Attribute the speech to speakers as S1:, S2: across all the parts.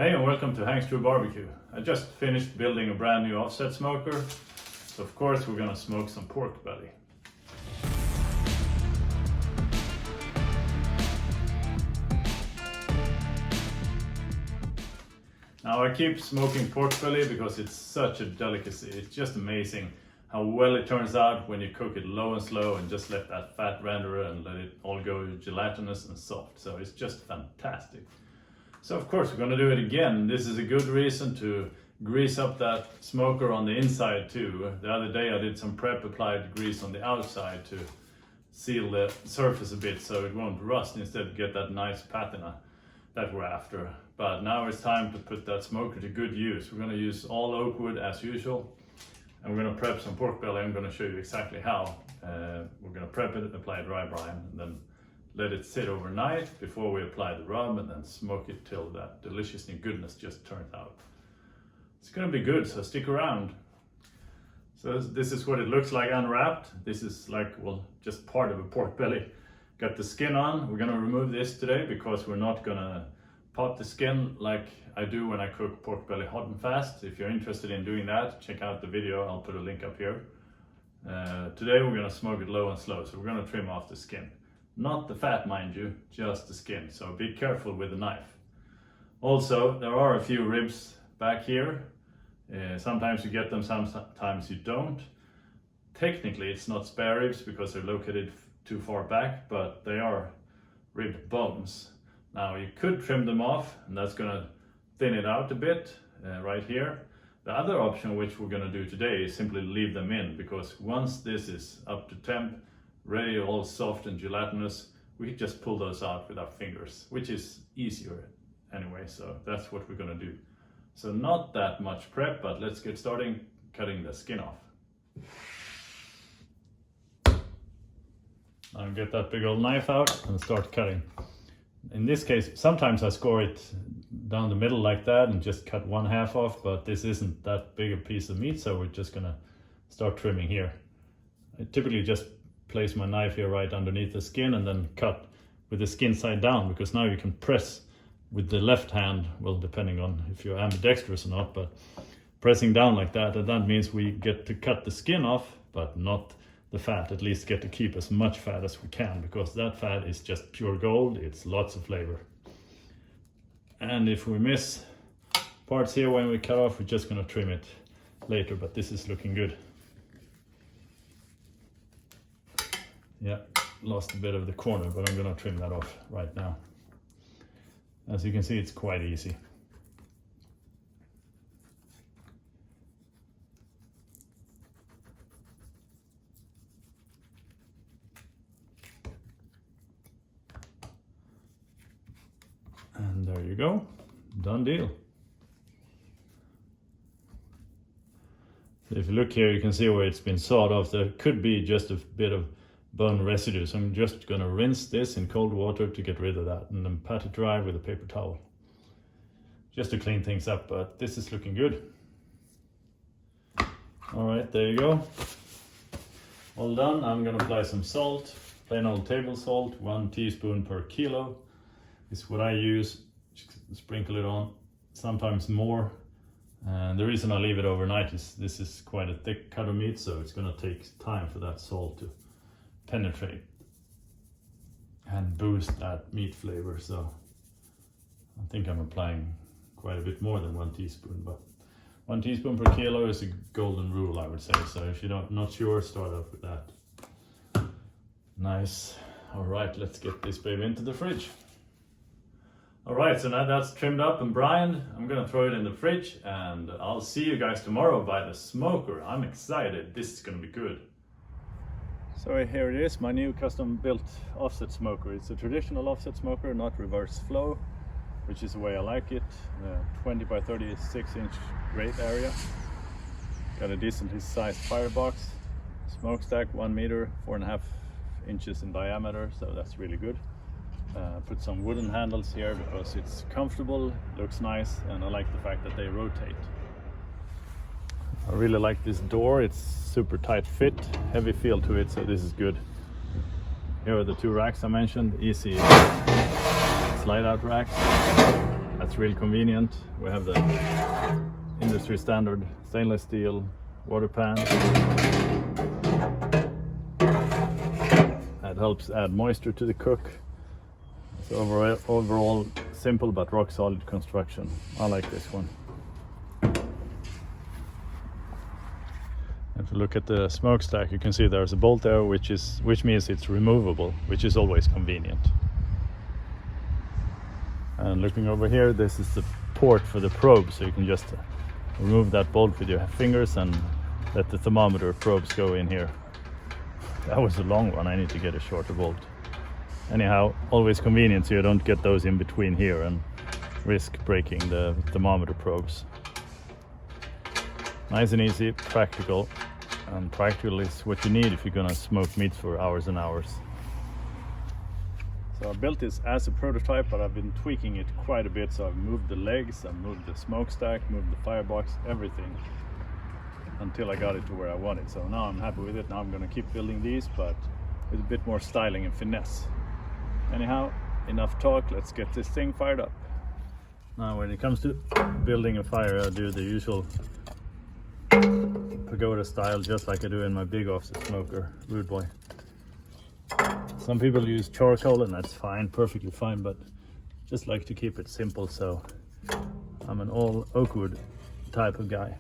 S1: Hey and welcome to Hank's True Barbecue. I just finished building a brand new offset smoker, so of course we're gonna smoke some pork belly. Now I keep smoking pork belly because it's such a delicacy. It's just amazing how well it turns out when you cook it low and slow and just let that fat render and let it all go gelatinous and soft. So it's just fantastic. So of course we're going to do it again. This is a good reason to grease up that smoker on the inside too. The other day I did some prep, applied grease on the outside to seal the surface a bit so it won't rust, instead get that nice patina that we're after. But now it's time to put that smoker to good use. We're going to use all oak wood as usual, and we're going to prep some pork belly. I'm going to show you exactly how. We're going to prep it, apply dry brine, and then let it sit overnight before we apply the rub, and then smoke it till that delicious new goodness just turns out. It's going to be good, so stick around. So this is what it looks like unwrapped. This is like, well, just part of a pork belly. Got the skin on. We're going to remove this today because we're not going to pop the skin like I do when I cook pork belly hot and fast. If you're interested in doing that, check out the video. I'll put a link up here. Today we're going to smoke it low and slow, so we're going to trim off the skin. Not the fat, mind you, just the skin, so be careful with the knife. Also, there are a few ribs back here. Sometimes you get them, sometimes you don't. Technically it's not spare ribs because they're located too far back, but they are rib bones. Now you could trim them off, and that's going to thin it out a bit right here. The other option, which we're going to do today, is simply leave them in, because once this is up to temp, ready, all soft and gelatinous, we can just pull those out with our fingers, which is easier anyway, so that's what we're going to do. So not that much prep, but let's get started cutting the skin off. I'll get that big old knife out and start cutting. In this case, sometimes I score it down the middle like that and just cut one half off, but this isn't that big a piece of meat, so we're just gonna start trimming here. I typically just place my knife here right underneath the skin and then cut with the skin side down, because now you can press with the left hand, well, depending on if you're ambidextrous or not, but pressing down like that, and that means we get to cut the skin off, but not the fat. At least get to keep as much fat as we can, because that fat is just pure gold. It's lots of flavor. And if we miss parts here when we cut off, we're just going to trim it later, but this is looking good. Yeah, lost a bit of the corner, but I'm going to trim that off right now. As you can see, it's quite easy. And there you go, done deal. So if you look here, you can see where it's been sawed off. There could be just a bit of bone residue, so I'm just going to rinse this in cold water to get rid of that, and then pat it dry with a paper towel just to clean things up. But this is looking good. All right, there you go, all done. I'm going to apply some salt, plain old table salt, 1 teaspoon per kilo is what I use. Sprinkle it on, sometimes more. And the reason I leave it overnight is this is quite a thick cut of meat, so it's going to take time for that salt to penetrate and boost that meat flavor. So I think I'm applying quite a bit more than 1 teaspoon, but 1 teaspoon per kilo is a golden rule, I would say. So if you're not sure, start off with that. Nice. All right, let's get this baby into the fridge. All right, so now that's trimmed up and brined, I'm gonna throw it in the fridge, and I'll see you guys tomorrow by the smoker. I'm excited, this is gonna be good. So here it is, my new custom built offset smoker. It's a traditional offset smoker, not reverse flow, which is the way I like it. 20 by 36 inch grate area. Got a decently sized firebox. Smokestack 1 meter, 4.5 inches in diameter, so that's really good. Put some wooden handles here because it's comfortable, looks nice, and I like the fact that they rotate. I really like this door, it's super tight fit, heavy feel to it, so this is good. Here are the 2 racks I mentioned, easy slide out racks. That's real convenient. We have the industry standard stainless steel water pan. That helps add moisture to the cook. It's overall simple but rock solid construction. I like this one. If you look at the smokestack, you can see there's a bolt there, which means it's removable, which is always convenient. And looking over here, this is the port for the probe, so you can just remove that bolt with your fingers and let the thermometer probes go in here. That was a long one. I need to get a shorter bolt. Anyhow, always convenient, so you don't get those in between here and risk breaking the thermometer probes. Nice and easy, practical, and practical is what you need if you're gonna smoke meat for hours and hours. So I built this as a prototype, but I've been tweaking it quite a bit. So I've moved the legs, I've moved the smokestack, moved the firebox, everything, until I got it to where I want it. So now I'm happy with it. Now I'm gonna keep building these, but with a bit more styling and finesse. Anyhow, enough talk, let's get this thing fired up. Now when it comes to building a fire, I do the usual pagoda style, just like I do in my big offset smoker, Rude Boy. Some people use charcoal and that's fine, perfectly fine, but just like to keep it simple, so I'm an all oak wood type of guy.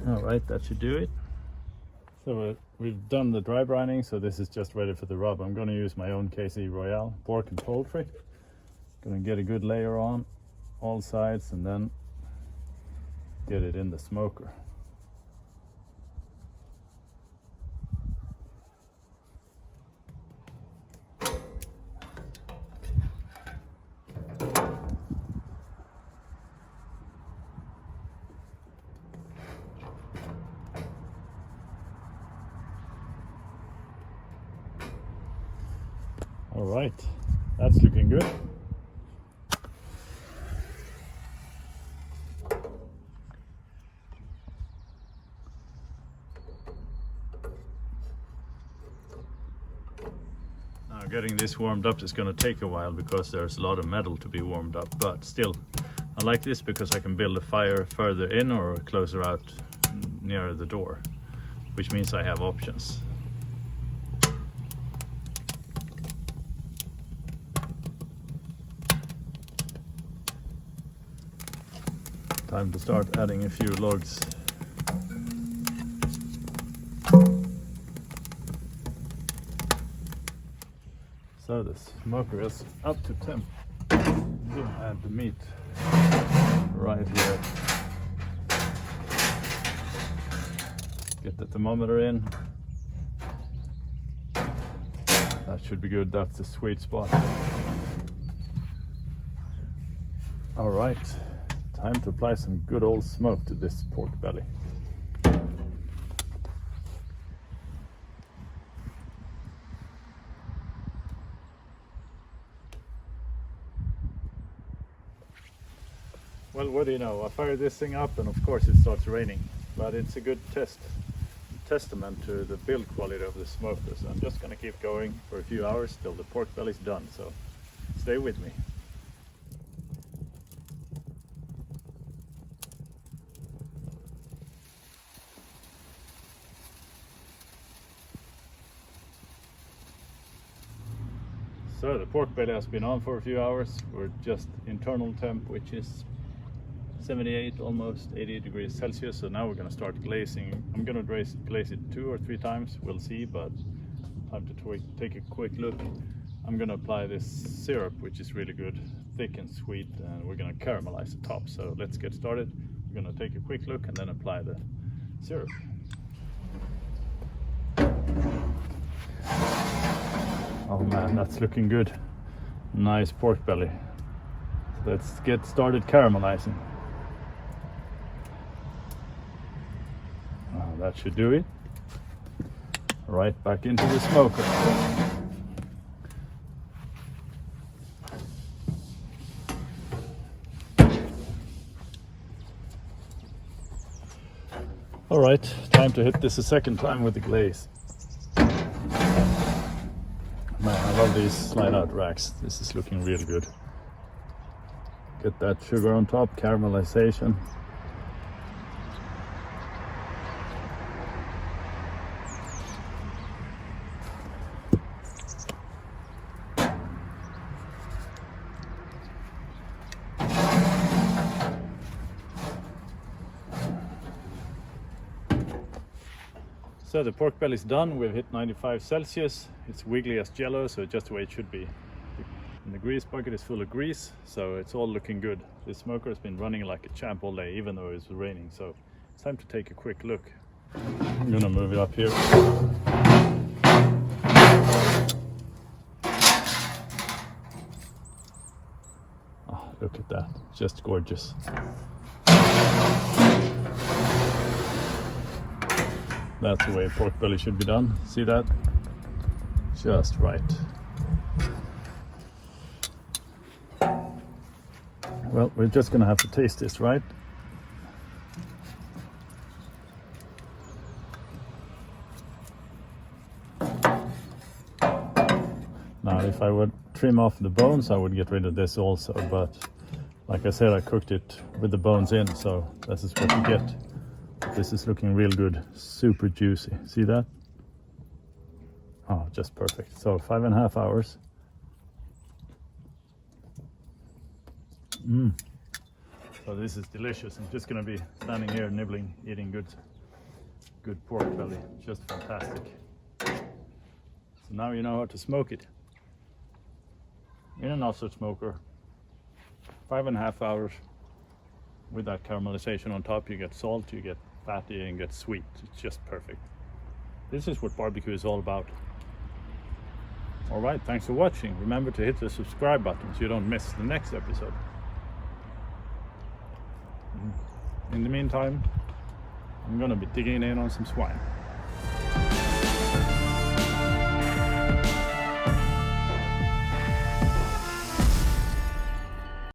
S1: Alright, that should do it. So we've done the dry brining, so this is just ready for the rub. I'm going to use my own KC Royale pork and poultry. Going to get a good layer on all sides and then get it in the smoker. All right, that's looking good. Now getting this warmed up is going to take a while because there's a lot of metal to be warmed up, but still, I like this because I can build a fire further in or closer out nearer the door, which means I have options. Time to start adding a few logs. So the smoker is up to temp. We'll add the meat right here. Get the thermometer in. That should be good. That's the sweet spot. All right. Time to apply some good old smoke to this pork belly. Well, what do you know? I fired this thing up and of course it starts raining, but it's a good testament to the build quality of the smoker. So I'm just gonna keep going for a few hours till the pork belly's done, so stay with me. So the pork belly has been on for a few hours. We're just internal temp, which is 78, almost 80 degrees Celsius. So now we're going to start glazing. I'm going to glaze it 2 or 3 times. We'll see, but time to take a quick look. I'm going to apply this syrup, which is really good, thick and sweet, and we're going to caramelize the top. So let's get started. We're going to take a quick look and then apply the syrup. Oh man, that's looking good. Nice pork belly. Let's get started caramelizing. That should do it. Right back into the smoker. All right, time to hit this a second time with the glaze. Man, I love these slide out racks. This is looking really good. Get that sugar on top, caramelization. So the pork belly is done. We've hit 95 Celsius. It's wiggly as jello, so just the way it should be. And the grease bucket is full of grease, so it's all looking good. The smoker has been running like a champ all day, even though it's raining. So it's time to take a quick look. I'm gonna move it up here. Oh, look at that, just gorgeous. That's the way pork belly should be done. See that? Just right. Well, we're just gonna have to taste this, right? Now, if I would trim off the bones, I would get rid of this also, but like I said, I cooked it with the bones in, so this is what you get. This is looking real good, super juicy. See that? Oh, just perfect. So 5.5 hours. So this is delicious. I'm just gonna be standing here nibbling, eating good pork belly. Just fantastic. So now you know how to smoke it. In an offset smoker, 5.5 hours. With that caramelization on top, you get salt, you get fatty, and get sweet. It's just perfect. This is what barbecue is all about. All right, thanks for watching. Remember to hit the subscribe button so you don't miss the next episode. In the meantime, I'm gonna be digging in on some swine.